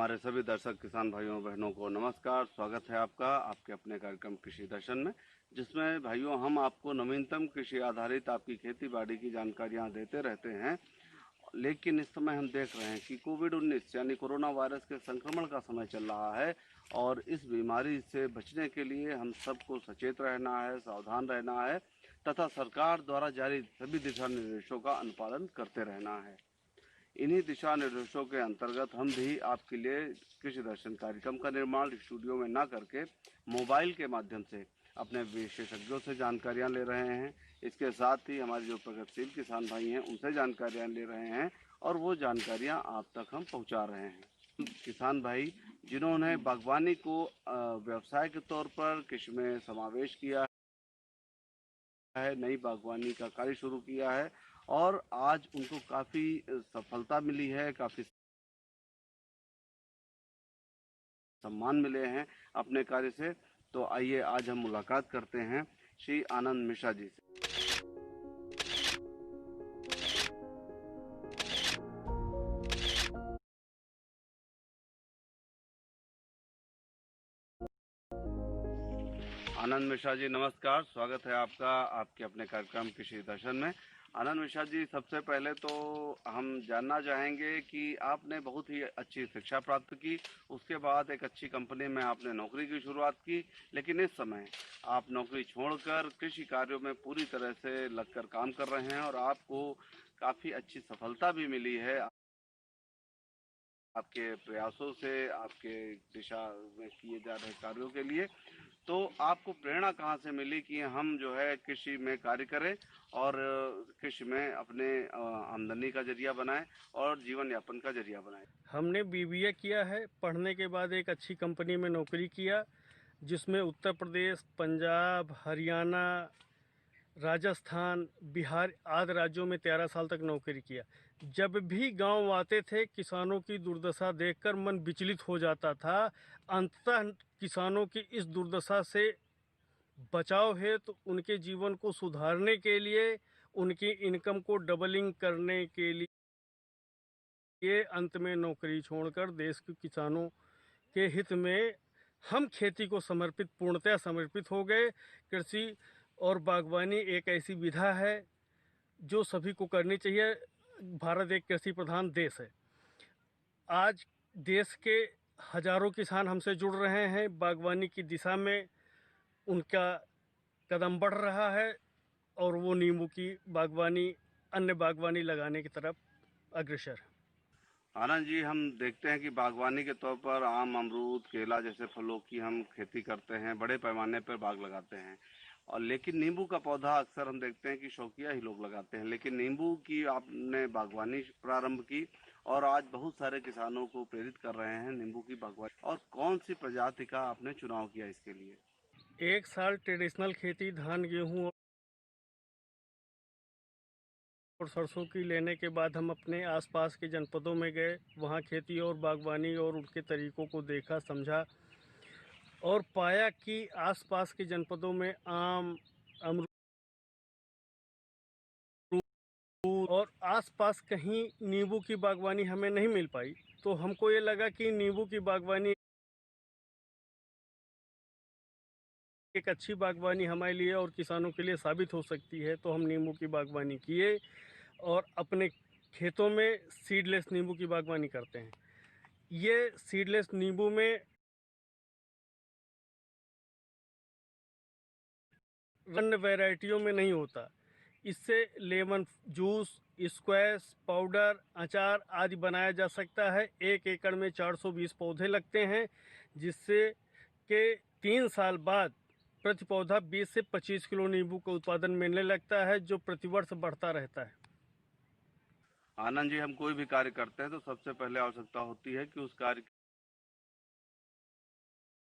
हमारे सभी दर्शक किसान भाइयों बहनों को नमस्कार। स्वागत है आपका आपके अपने कार्यक्रम कृषि दर्शन में, जिसमें भाइयों हम आपको नवीनतम कृषि आधारित आपकी खेती बाड़ी की जानकारियां देते रहते हैं। लेकिन इस समय हम देख रहे हैं कि कोविड-19 यानी कोरोना वायरस के संक्रमण का समय चल रहा है और इस बीमारी से बचने के लिए हम सबको सचेत रहना है, सावधान रहना है तथा सरकार द्वारा जारी सभी दिशा निर्देशों का अनुपालन करते रहना है। इन्हीं दिशा निर्देशों के अंतर्गत हम भी आपके लिए कृषि दर्शन कार्यक्रम का निर्माण स्टूडियो में ना करके मोबाइल के माध्यम से अपने विशेषज्ञों से जानकारियां ले रहे हैं। इसके साथ ही हमारे जो प्रगतिशील किसान भाई हैं उनसे जानकारियां ले रहे हैं और वो जानकारियां आप तक हम पहुंचा रहे हैं। किसान भाई जिन्होंने बागवानी को व्यवसाय के तौर पर कृषि में समावेश किया है, नई बागवानी का कार्य शुरू किया है और आज उनको काफ़ी सफलता मिली है, काफ़ी सम्मान मिले हैं अपने कार्य से। तो आइए आज हम मुलाकात करते हैं श्री आनंद मिश्रा जी से। आनंद मिश्रा जी नमस्कार, स्वागत है आपका आपके अपने कार्यक्रम कृषि दर्शन में। आनंद मिश्रा जी, सबसे पहले तो हम जानना चाहेंगे कि आपने बहुत ही अच्छी शिक्षा प्राप्त की, उसके बाद एक अच्छी कंपनी में आपने नौकरी की शुरुआत की, लेकिन इस समय आप नौकरी छोड़कर कृषि कार्यों में पूरी तरह से लगकर काम कर रहे हैं और आपको काफ़ी अच्छी सफलता भी मिली है आपके प्रयासों से, आपके दिशा में किए जा रहे कार्यों के लिए। तो आपको प्रेरणा कहाँ से मिली कि हम जो है कृषि में कार्य करें और कृषि में अपने आमदनी का जरिया बनाएं और जीवन यापन का जरिया बनाएं? हमने बीबीए किया है। पढ़ने के बाद एक अच्छी कंपनी में नौकरी किया, जिसमें उत्तर प्रदेश, पंजाब, हरियाणा, राजस्थान, बिहार आदि राज्यों में 13 साल तक नौकरी किया। जब भी गांव आते थे, किसानों की दुर्दशा देखकर मन विचलित हो जाता था। अंततः किसानों की इस दुर्दशा से बचाव है तो उनके जीवन को सुधारने के लिए, उनकी इनकम को डबलिंग करने के लिए अंत में नौकरी छोड़कर देश के किसानों के हित में हम खेती को पूर्णतः समर्पित हो गए। कृषि और बागवानी एक ऐसी विधा है जो सभी को करनी चाहिए। भारत एक कृषि प्रधान देश है। आज देश के हजारों किसान हमसे जुड़ रहे हैं। बागवानी की दिशा में उनका कदम बढ़ रहा है और वो नींबू की बागवानी, अन्य बागवानी लगाने की तरफ अग्रसर है। आनंद जी, हम देखते हैं कि बागवानी के तौर पर आम, अमरूद, केला जैसे फलों की हम खेती करते हैं, बड़े पैमाने पर बाग लगाते हैं। और लेकिन नींबू का पौधा अक्सर हम देखते हैं कि शौकिया ही लोग लगाते हैं, लेकिन नींबू की आपने बागवानी प्रारंभ की और आज बहुत सारे किसानों को प्रेरित कर रहे हैं नींबू की बागवानी। और कौन सी प्रजाति का आपने चुनाव किया इसके लिए? एक साल ट्रेडिशनल खेती धान, गेहूँ और सरसों की लेने के बाद हम अपने आसपास के जनपदों में गए। वहाँ खेती और बागवानी और उनके तरीकों को देखा, समझा और पाया कि आसपास के जनपदों में आम, अमरूद और आसपास कहीं नींबू की बागवानी हमें नहीं मिल पाई। तो हमको ये लगा कि नींबू की बागवानी एक अच्छी बागवानी हमारे लिए और किसानों के लिए साबित हो सकती है। तो हम नींबू की बागवानी किए और अपने खेतों में सीडलेस नींबू की बागवानी करते हैं। ये सीडलेस नींबू में अन्य वैरायटियों में नहीं होता। इससे लेमन जूस, स्क्वैश, पाउडर, अचार आदि बनाया जा सकता है। 1 एकड़ में 420 पौधे लगते हैं, जिससे के 3 साल बाद प्रति पौधा 20 से 25 किलो नींबू का उत्पादन मिलने लगता है, जो प्रतिवर्ष बढ़ता रहता है। आनंद जी, हम कोई भी कार्य करते हैं तो सबसे पहले आवश्यकता होती है कि उस कार्य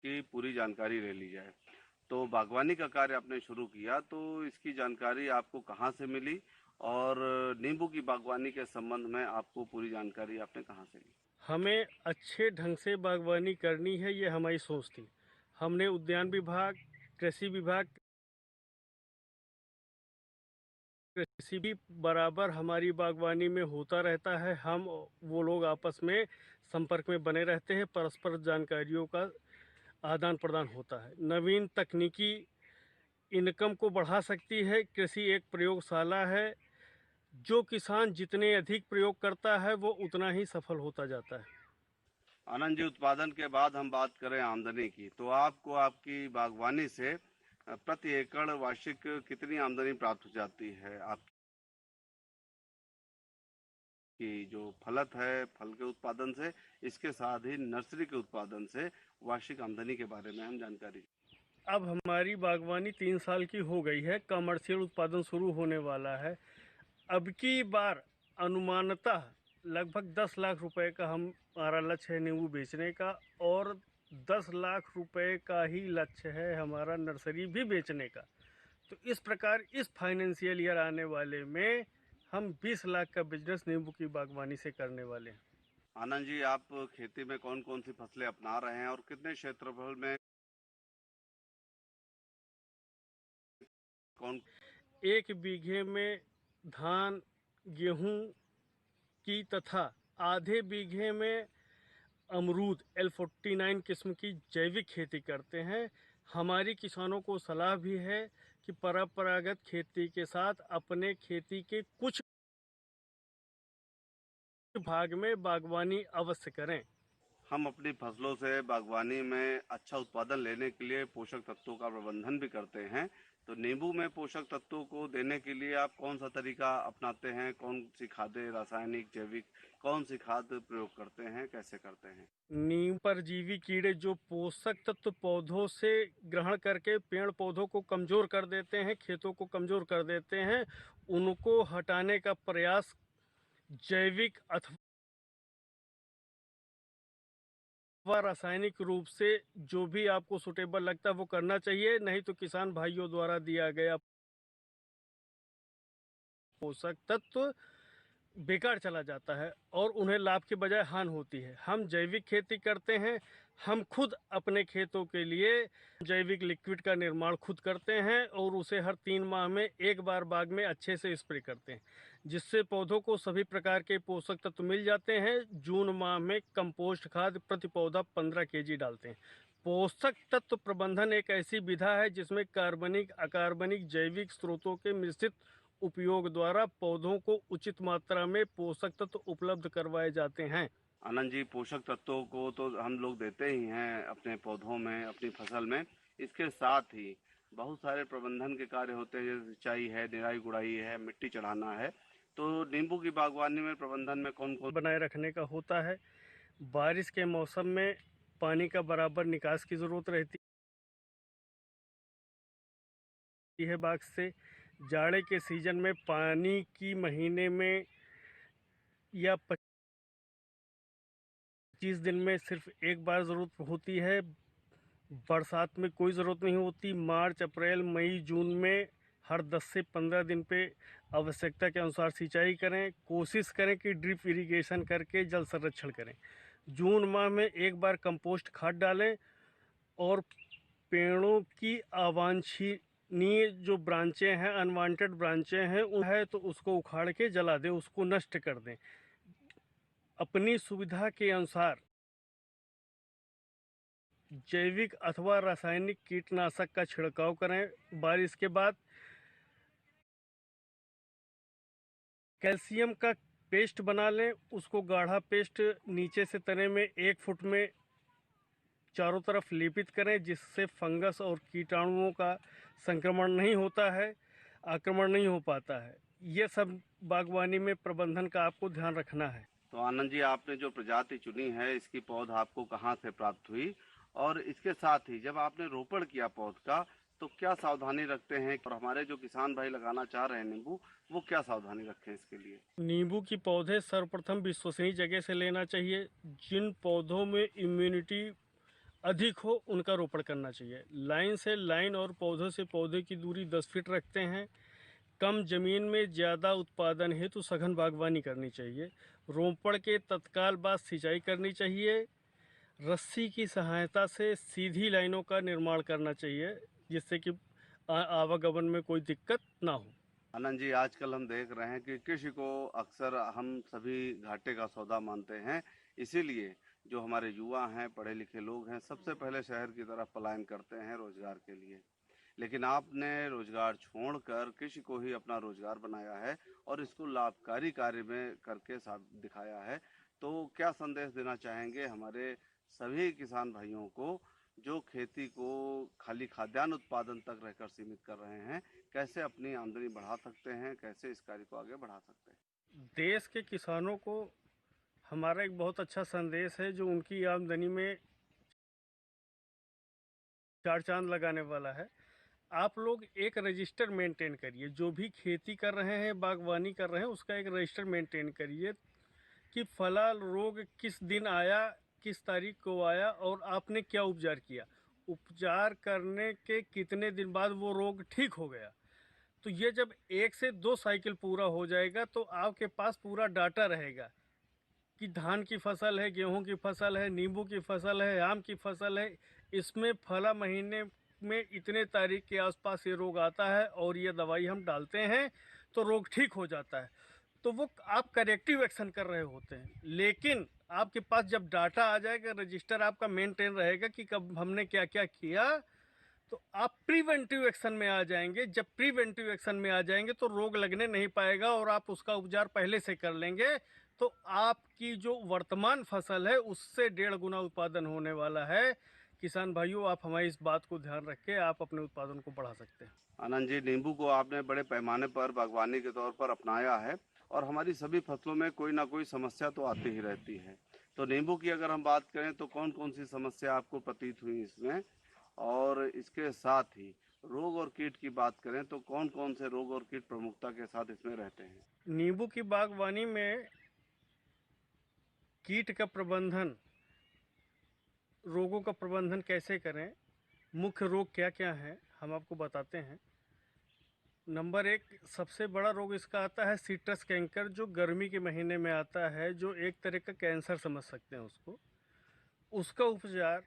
की पूरी जानकारी ले ली जाए। तो बागवानी का कार्य आपने शुरू किया, तो इसकी जानकारी आपको कहाँ से मिली और नींबू की बागवानी के संबंध में आपको पूरी जानकारी आपने कहाँ से ली? हमें अच्छे ढंग से बागवानी करनी है, ये हमारी सोच थी। हमने उद्यान विभाग, कृषि विभाग कृषि भी बराबर हमारी बागवानी में होता रहता है। हम वो लोग आपस में संपर्क में बने रहते हैं, परस्पर जानकारियों का आदान प्रदान होता है। नवीन तकनीकी इनकम को बढ़ा सकती है। कृषि एक प्रयोगशाला है। जो किसान जितने अधिक प्रयोग करता है वो उतना ही सफल होता जाता है। आनंद जी, उत्पादन के बाद हम बात करें आमदनी की, तो आपको आपकी बागवानी से प्रति एकड़ वार्षिक कितनी आमदनी प्राप्त हो जाती है? आपकी जो फलत है, फल के उत्पादन से, इसके साथ ही नर्सरी के उत्पादन से वार्षिक आमदनी के बारे में हम जानकारी। अब हमारी बागवानी 3 साल की हो गई है। कमर्शियल उत्पादन शुरू होने वाला है। अब की बार अनुमानतः लगभग 10 लाख रुपए का हमारा लक्ष्य है नींबू बेचने का, और 10 लाख रुपए का ही लक्ष्य है हमारा नर्सरी भी बेचने का। तो इस प्रकार इस फाइनेंशियल ईयर आने वाले में हम 20 लाख का बिजनेस नींबू की बागवानी से करने वाले हैं। आनंद जी, आप खेती में कौन कौन सी फसलें अपना रहे हैं और कितने क्षेत्रफल में कौन? 1 बीघे में धान, गेहूं की तथा आधे बीघे में अमरूद L49 किस्म की जैविक खेती करते हैं। हमारी किसानों को सलाह भी है कि परंपरागत खेती के साथ अपने खेती के कुछ भाग में बागवानी अवश्य करें। हम अपनी फसलों से बागवानी में अच्छा उत्पादन लेने के लिए पोषक तत्वों का प्रबंधन भी करते हैं। तो नींबू में पोषक तत्वों को देने के लिए आप कौन सा तरीका अपनाते हैं? कौन सी खादें, रासायनिक, जैविक, कौन सी खाद प्रयोग करते हैं, कैसे करते हैं? नीम परजीवी कीड़े जो पोषक तत्व पौधों से ग्रहण करके पेड़ पौधों को कमजोर कर देते हैं, खेतों को कमजोर कर देते हैं, उनको हटाने का प्रयास जैविक अथवा रासायनिक रूप से जो भी आपको सुटेबल लगता है वो करना चाहिए। नहीं तो किसान भाइयों द्वारा दिया गया पोषक तत्व बेकार चला जाता है और उन्हें लाभ के बजाय हानि होती है। हम जैविक खेती करते हैं। हम खुद अपने खेतों के लिए जैविक लिक्विड का निर्माण खुद करते हैं और उसे हर 3 माह में एक बार बाग में अच्छे से स्प्रे करते हैं, जिससे पौधों को सभी प्रकार के पोषक तत्व मिल जाते हैं। जून माह में कंपोस्ट खाद प्रति पौधा 15 केजी डालते हैं। पोषक तत्व प्रबंधन एक ऐसी विधा है जिसमें कार्बनिक, अकार्बनिक, जैविक स्रोतों के मिश्रित उपयोग द्वारा पौधों को उचित मात्रा में पोषक तत्व उपलब्ध करवाए जाते हैं। आनंद जी, पोषक तत्वों को तो हम लोग देते ही हैं अपने पौधों में, अपनी फसल में। इसके साथ ही बहुत सारे प्रबंधन के कार्य होते हैं, जैसे सिंचाई है, निराई गुड़ाई है, मिट्टी चढ़ाना है। तो नींबू की बागवानी में प्रबंधन में कौन कौन बनाए रखने का होता है। बारिश के मौसम में पानी का बराबर निकास की ज़रूरत रहती है बाग से। जाड़े के सीजन में पानी की महीने में या 25 दिन में सिर्फ एक बार ज़रूरत होती है। बरसात में कोई ज़रूरत नहीं होती। मार्च, अप्रैल, मई, जून में हर 10 से 15 दिन पे आवश्यकता के अनुसार सिंचाई करें। कोशिश करें कि ड्रिप इरिगेशन करके जल संरक्षण करें। जून माह में एक बार कंपोस्ट खाद डालें और पेड़ों की अवांछनीय जो ब्रांचें हैं, अनवांटेड ब्रांचें हैं, है तो उसको उखाड़ के जला दें, उसको नष्ट कर दें। अपनी सुविधा के अनुसार जैविक अथवा रासायनिक कीटनाशक का छिड़काव करें। बारिश के बाद कैल्शियम का पेस्ट बना लें, उसको गाढ़ा पेस्ट नीचे से तने में 1 फुट में चारों तरफ लेपित करें, जिससे फंगस और कीटाणुओं का संक्रमण नहीं होता है, आक्रमण नहीं हो पाता है। ये सब बागवानी में प्रबंधन का आपको ध्यान रखना है। तो आनंद जी, आपने जो प्रजाति चुनी है, इसकी पौध आपको कहाँ से प्राप्त हुई? और इसके साथ ही जब आपने रोपण किया पौध का, तो क्या सावधानी रखते हैं? और हमारे जो किसान भाई लगाना चाह रहे हैं नींबू, वो क्या सावधानी रखें इसके लिए? नींबू की पौधे सर्वप्रथम विश्वसनीय जगह से लेना चाहिए। जिन पौधों में इम्यूनिटी अधिक हो उनका रोपण करना चाहिए। लाइन से लाइन और पौधों से पौधे की दूरी 10 फीट रखते हैं। कम जमीन में ज़्यादा उत्पादन हेतु सघन बागवानी करनी चाहिए। रोपण के तत्काल बाद सिंचाई करनी चाहिए। रस्सी की सहायता से सीधी लाइनों का निर्माण करना चाहिए, जिससे कि आवागमन में कोई दिक्कत ना हो। आनंद जी, आजकल हम देख रहे हैं कि कृषि को अक्सर हम सभी घाटे का सौदा मानते हैं। इसीलिए जो हमारे युवा हैं, पढ़े लिखे लोग हैं, सबसे पहले शहर की तरफ पलायन करते हैं रोजगार के लिए। लेकिन आपने रोजगार छोड़कर कृषि को ही अपना रोजगार बनाया है और इसको लाभकारी कार्य में करके साथ दिखाया है। तो क्या संदेश देना चाहेंगे हमारे सभी किसान भाइयों को जो खेती को खाली खाद्यान्न उत्पादन तक रहकर सीमित कर रहे हैं? कैसे अपनी आमदनी बढ़ा सकते हैं, कैसे इस कार्य को आगे बढ़ा सकते हैं? देश के किसानों को हमारा एक बहुत अच्छा संदेश है जो उनकी आमदनी में चार चांद लगाने वाला है। आप लोग एक रजिस्टर मेंटेन करिए, जो भी खेती कर रहे हैं, बागवानी कर रहे हैं, उसका एक रजिस्टर मेंटेन करिए कि फला रोग किस दिन आया, किस तारीख को आया और आपने क्या उपचार किया, उपचार करने के कितने दिन बाद वो रोग ठीक हो गया। तो ये जब 1 से 2 साइकिल पूरा हो जाएगा तो आपके पास पूरा डाटा रहेगा कि धान की फसल है, गेहूं की फसल है, नींबू की फसल है, आम की फसल है, इसमें फला महीने में इतने तारीख के आसपास ये रोग आता है और ये दवाई हम डालते हैं तो रोग ठीक हो जाता है। तो वो आप करेक्टिव एक्शन कर रहे होते हैं। लेकिन आपके पास जब डाटा आ जाएगा, रजिस्टर आपका मेंटेन रहेगा कि कब हमने क्या क्या किया, तो आप प्रिवेंटिव एक्शन में आ जाएंगे। जब प्रिवेंटिव एक्शन में आ जाएंगे तो रोग लगने नहीं पाएगा और आप उसका उपचार पहले से कर लेंगे। तो आपकी जो वर्तमान फसल है उससे 1.5 गुना उत्पादन होने वाला है। किसान भाइयों, आप हमारी इस बात को ध्यान रख के आप अपने उत्पादन को बढ़ा सकते हैं। आनंद जी, नींबू को आपने बड़े पैमाने पर बागवानी के तौर पर अपनाया है और हमारी सभी फसलों में कोई ना कोई समस्या तो आती ही रहती है। तो नींबू की अगर हम बात करें तो कौन कौन सी समस्या आपको प्रतीत हुई इसमें, और इसके साथ ही रोग और कीट की बात करें तो कौन कौन से रोग और कीट प्रमुखता के साथ इसमें रहते हैं? नींबू की बागवानी में कीट का प्रबंधन, रोगों का प्रबंधन कैसे करें, मुख्य रोग क्या क्या हैं, हम आपको बताते हैं। नंबर 1 सबसे बड़ा रोग इसका आता है सिट्रस कैंकर, जो गर्मी के महीने में आता है, जो एक तरह का कैंसर समझ सकते हैं उसको। उसका उपचार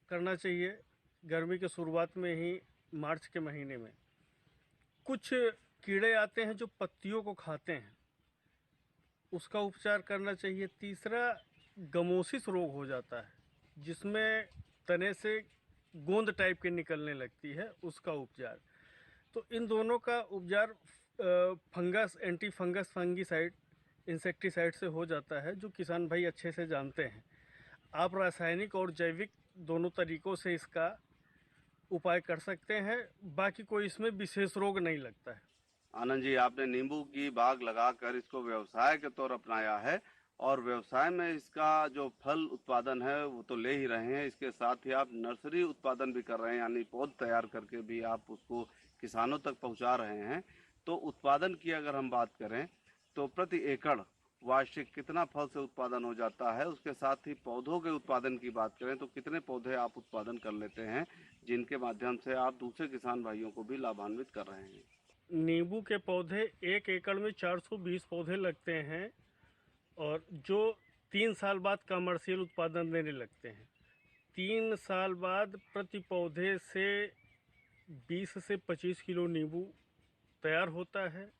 करना चाहिए गर्मी के शुरुआत में ही, मार्च के महीने में। कुछ कीड़े आते हैं जो पत्तियों को खाते हैं, उसका उपचार करना चाहिए। तीसरा गमोसिस रोग हो जाता है, जिसमें तने से गोंद टाइप के निकलने लगती है, उसका उपचार। तो इन दोनों का उपचार fungus, anti fungus fungicide, insecticide से हो जाता है, जो किसान भाई अच्छे से जानते हैं। आप रासायनिक और जैविक दोनों तरीकों से इसका उपाय कर सकते हैं। बाकी कोई इसमें विशेष रोग नहीं लगता है। आनंद जी, आपने नींबू की बाग लगाकर इसको व्यवसाय के तौर अपनाया है और व्यवसाय में इसका जो फल उत्पादन है वो तो ले ही रहे हैं, इसके साथ ही आप नर्सरी उत्पादन भी कर रहे हैं, यानी पौध तैयार करके भी आप उसको किसानों तक पहुंचा रहे हैं। तो उत्पादन की अगर हम बात करें तो प्रति एकड़ वार्षिक कितना फल से उत्पादन हो जाता है? उसके साथ ही पौधों के उत्पादन की बात करें तो कितने पौधे आप उत्पादन कर लेते हैं जिनके माध्यम से आप दूसरे किसान भाइयों को भी लाभान्वित कर रहे हैं? नींबू के पौधे 1 एकड़ में 420 पौधे लगते हैं और जो 3 साल बाद कमर्शियल उत्पादन देने लगते हैं। 3 साल बाद प्रति पौधे से 20 से 25 किलो नींबू तैयार होता है।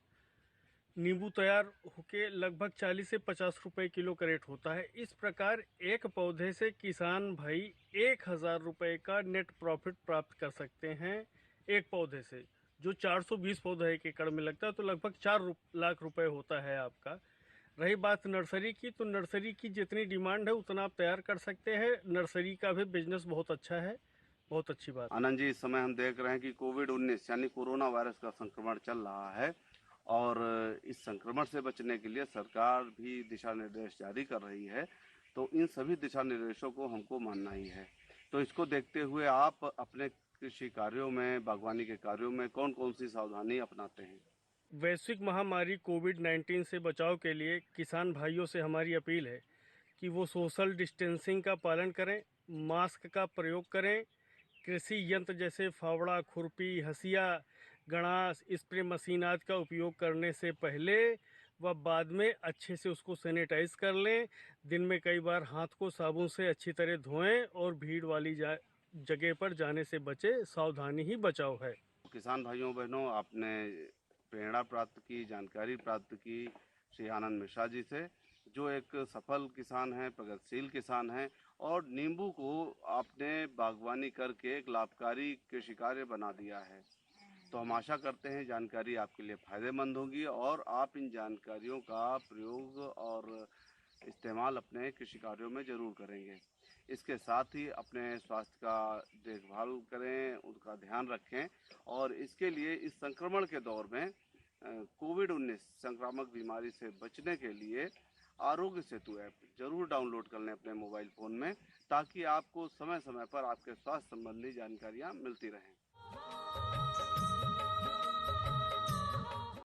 नींबू तैयार होके लगभग 40 से 50 रुपए किलो कैरेट होता है। इस प्रकार एक पौधे से किसान भाई 1000 रुपये का नेट प्रॉफिट प्राप्त कर सकते हैं। एक पौधे से जो 420 पौधे 1 एकड़ में लगता है तो लगभग 4 लाख रुपए होता है आपका। रही बात नर्सरी की, तो नर्सरी की जितनी डिमांड है उतना आप तैयार कर सकते हैं। नर्सरी का भी बिजनेस बहुत अच्छा है, बहुत अच्छी बात। आनंद जी, इस समय हम देख रहे हैं कि कोविड-19 यानी कोरोना वायरस का संक्रमण चल रहा है और इस संक्रमण से बचने के लिए सरकार भी दिशा निर्देश जारी कर रही है। तो इन सभी दिशा निर्देशों को हमको मानना ही है। तो इसको देखते हुए आप अपने कृषि कार्यों में, बागवानी के कार्यों में कौन कौन सी सावधानी अपनाते हैं? वैश्विक महामारी कोविड-19 से बचाव के लिए किसान भाइयों से हमारी अपील है कि वो सोशल डिस्टेंसिंग का पालन करें, मास्क का प्रयोग करें, कृषि यंत्र जैसे फावड़ा, खुरपी, हंसिया, गणास, स्प्रे मशीन आदि का उपयोग करने से पहले व बाद में अच्छे से उसको सैनिटाइज कर लें। दिन में कई बार हाथ को साबुन से अच्छी तरह धोएं और भीड़ वाली जगह पर जाने से बचें। सावधानी ही बचाव है। किसान भाइयों बहनों, आपने प्रेरणा प्राप्त की, जानकारी प्राप्त की श्री आनंद मिश्रा जी से, जो एक सफल किसान हैं, प्रगतिशील किसान हैं और नींबू को आपने बागवानी करके एक लाभकारी कृषि कार्य बना दिया है। तो हम आशा करते हैं जानकारी आपके लिए फ़ायदेमंद होगी और आप इन जानकारियों का प्रयोग और इस्तेमाल अपने कृषि कार्यों में ज़रूर करेंगे। इसके साथ ही अपने स्वास्थ्य का देखभाल करें, उनका ध्यान रखें और इसके लिए इस संक्रमण के दौर में कोविड-19 संक्रामक बीमारी से बचने के लिए आरोग्य सेतु ऐप ज़रूर डाउनलोड कर लें अपने मोबाइल फ़ोन में, ताकि आपको समय-समय पर आपके स्वास्थ्य संबंधी जानकारियाँ मिलती रहें।